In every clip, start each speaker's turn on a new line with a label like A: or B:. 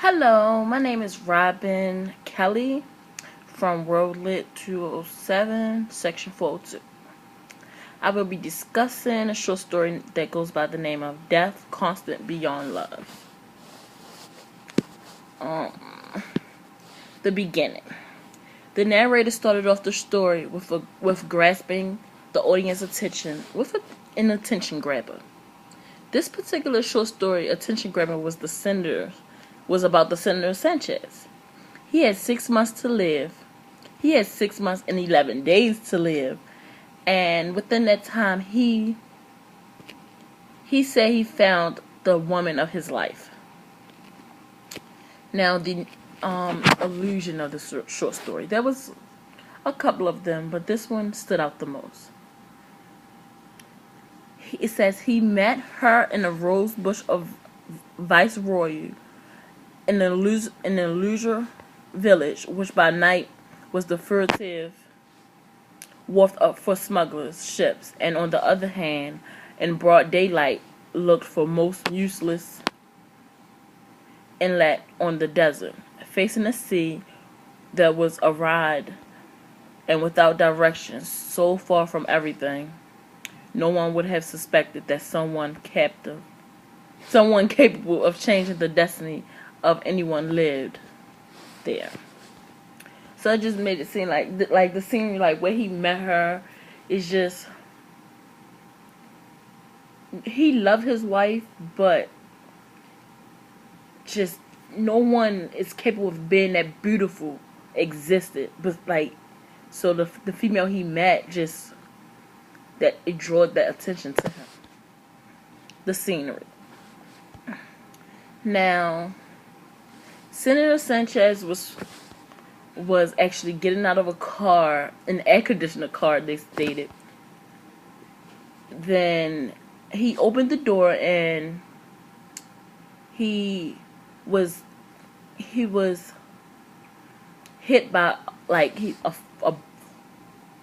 A: Hello, my name is Robin Kelly from WlIT 207, Section 402. I will be discussing a short story that goes by the name of Death Constant Beyond Love. The beginning. The narrator started off the story with grasping the audience's attention with an attention grabber. This particular short story, attention grabber, was about the Senator Sanchez. He had 6 months to live. He had 6 months and 11 days to live. And within that time, he said he found the woman of his life. Now, the illusion of the short story. There was a couple of them, but this one stood out the most. It says he met her in a rose bush of Viceroy in the Illusion village, which by night was the furtive wharf up for smugglers' ships, and on the other hand, in broad daylight, looked for most useless inlet on the desert, facing the sea that was arid and without direction, so far from everything. No one would have suspected that someone capable of changing the destiny of anyone lived there. So it just made it seem like the scene, like where he met her, is just, he loved his wife, but just no one is capable of being that beautiful existed. But so the female he met, just that it drew that attention to him. The scenery. Now, Senator Sanchez was actually getting out of a car, an air-conditioner car, they stated. Then he opened the door and he was hit by a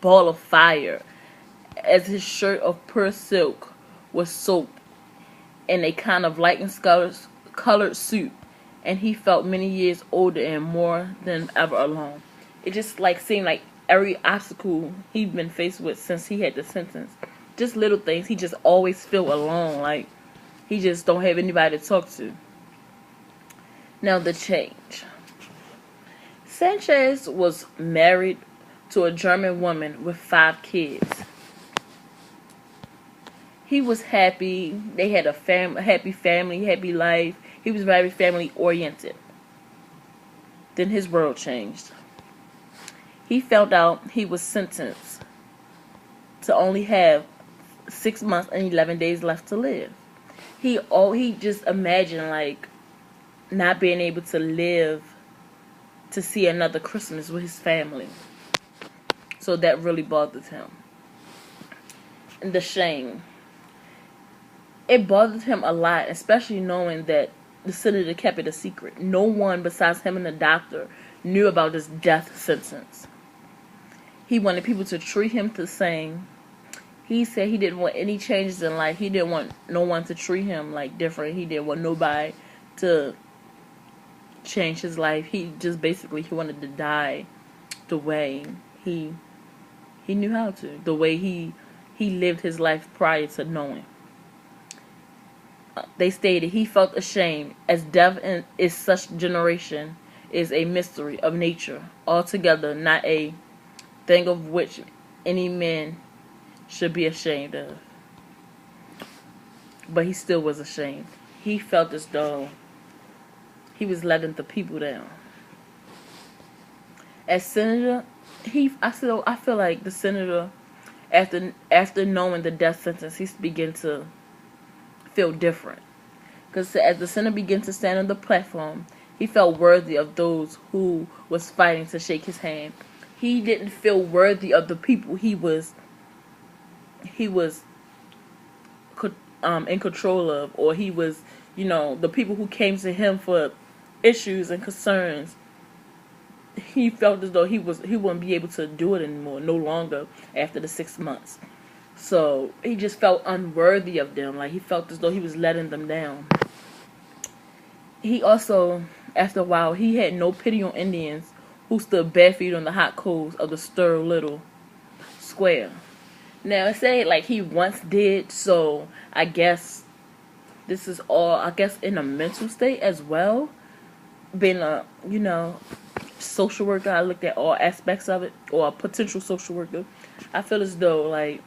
A: ball of fire, as his shirt of pure silk was soaked in a kind of light and colored suit, and he felt many years older and more than ever alone. It just seemed like every obstacle he'd been faced with since he had the sentence, just little things, he just always feel alone, like he just don't have anybody to talk to. Now the change. Sanchez was married to a German woman with 5 kids. He was happy. They had a happy family, happy life. He was very family oriented. Then his world changed. He found out he was sentenced to only have 6 months and 11 days left to live. He just imagined not being able to live to see another Christmas with his family. So that really bothered him. And the shame. It bothered him a lot, especially knowing that the senator kept it a secret. No one besides him and the doctor knew about this death sentence. He wanted people to treat him the same. He said he didn't want any changes in life. He didn't want no one to treat him different. He didn't want nobody to change his life. He just basically he wanted to die the way he knew how to, the way he lived his life prior to knowing. They stated he felt ashamed, as death in such generation is a mystery of nature, altogether not a thing of which any man should be ashamed of. But he still was ashamed. He felt as though he was letting the people down. As senator, I feel like the senator, after knowing the death sentence, he began to feel different. Because as the senator began to stand on the platform, he felt worthy of those who was fighting to shake his hand. He didn't feel worthy of the people he was in control of, or he was, the people who came to him for issues and concerns. He felt as though he wouldn't be able to do it anymore, no longer after the 6 months. So he just felt unworthy of them. He felt as though he was letting them down. He also After a while, he had no pity on Indians who stood barefoot on the hot coals of the stir little square. Now, it said like he once did, so I guess this is all, I guess, in a mental state as well. Being a, social worker, I looked at all aspects of it, or a potential social worker. I feel as though, like,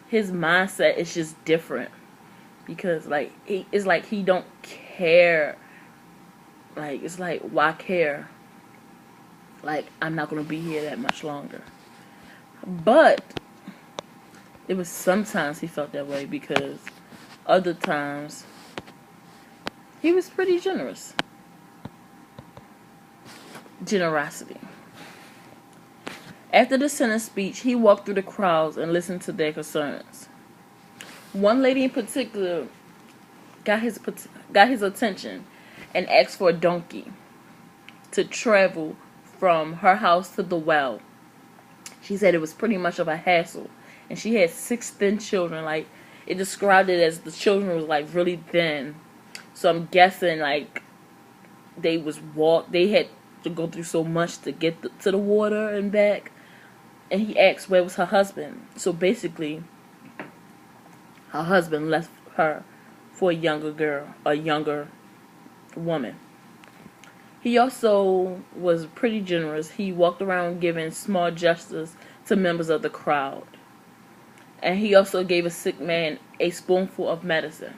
A: his mindset is just different. Because, like, it's like he don't care. Like, it's like, why care? Like, I'm not going to be here that much longer. But it was sometimes he felt that way, because other times he was pretty generous. Generosity. After the Senate speech, he walked through the crowds and listened to their concerns. One lady in particular got his attention and asked for a donkey to travel from her house to the well. She said it was pretty much of a hassle, and she had 6 thin children. Like, it described it as the children was like really thin. So I'm guessing like they had to go through so much to get to the water and back. And he asked where was her husband. So basically, her husband left her for a younger woman. He also was pretty generous. He walked around giving small gestures to members of the crowd. And he also gave a sick man a spoonful of medicine.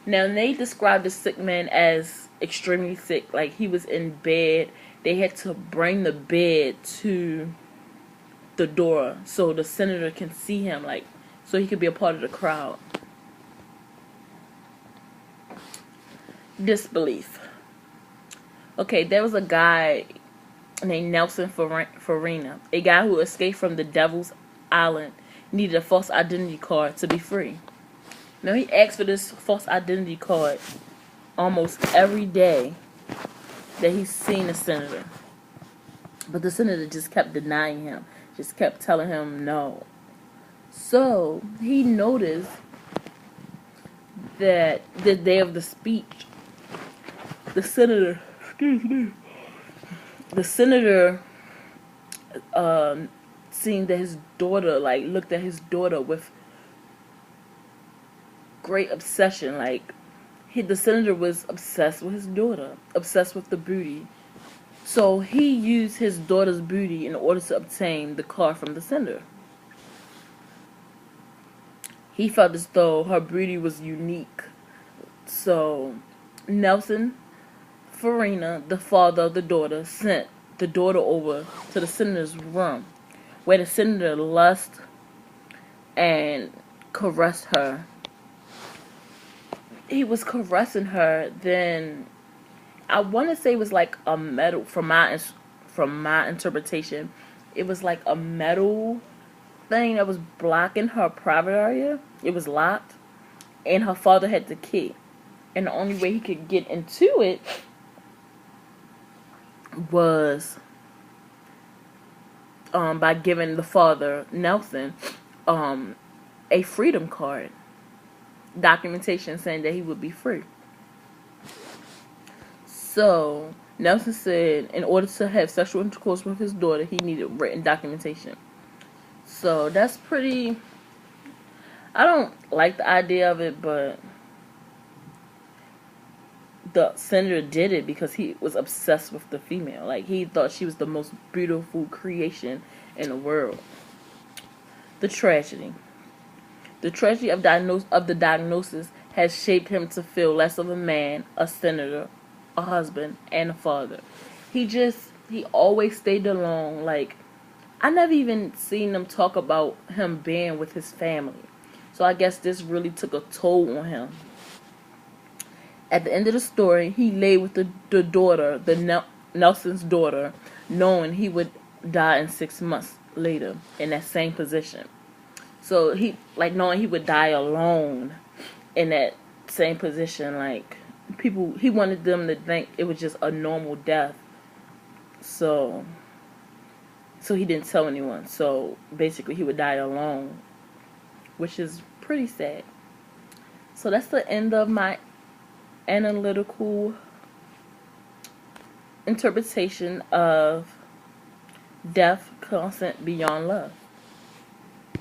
A: Now, they described the sick man as extremely sick. Like, he was in bed. They had to bring the bed to the door so the senator can see him, like, so he could be a part of the crowd. Disbelief. Okay, there was a guy named Nelson Farina, a guy who escaped from the Devil's Island, needed a false identity card to be free. Now, he asked for this false identity card almost every day that he's seen a senator. But the senator just kept denying him, just kept telling him no. So he noticed that the day of the speech, the senator seen that his daughter, like, looked at his daughter with great obsession. Like, the senator was obsessed with his daughter, obsessed with the booty. So he used his daughter's booty in order to obtain the card from the senator. He felt as though her booty was unique. So Nelson Farina, the father of the daughter, sent the daughter over to the senator's room, where the senator lusted and caressed her. He was caressing her, then I want to say it was like a metal, from my interpretation, it was like a metal thing that was blocking her private area. It was locked, and her father had the key, and the only way he could get into it was by giving the father, Nelson, a freedom card, documentation saying that he would be free. So Nelson said in order to have sexual intercourse with his daughter, he needed written documentation. So that's pretty, I don't like the idea of it, but the senator did it because he was obsessed with the female. Like, he thought she was the most beautiful creation in the world. The tragedy. The tragedy of the diagnosis has shaped him to feel less of a man, a senator, a husband, and a father. He always stayed alone. Like, I never even seen them talk about him being with his family. So I guess this really took a toll on him. At the end of the story, he lay with the daughter, Nelson's daughter, knowing he would die in 6 months later in that same position. So he, like, knowing he would die alone in that same position, like, he wanted them to think it was just a normal death. So he didn't tell anyone. So basically he would die alone, which is pretty sad. So that's the end of my analytical interpretation of death constant beyond love.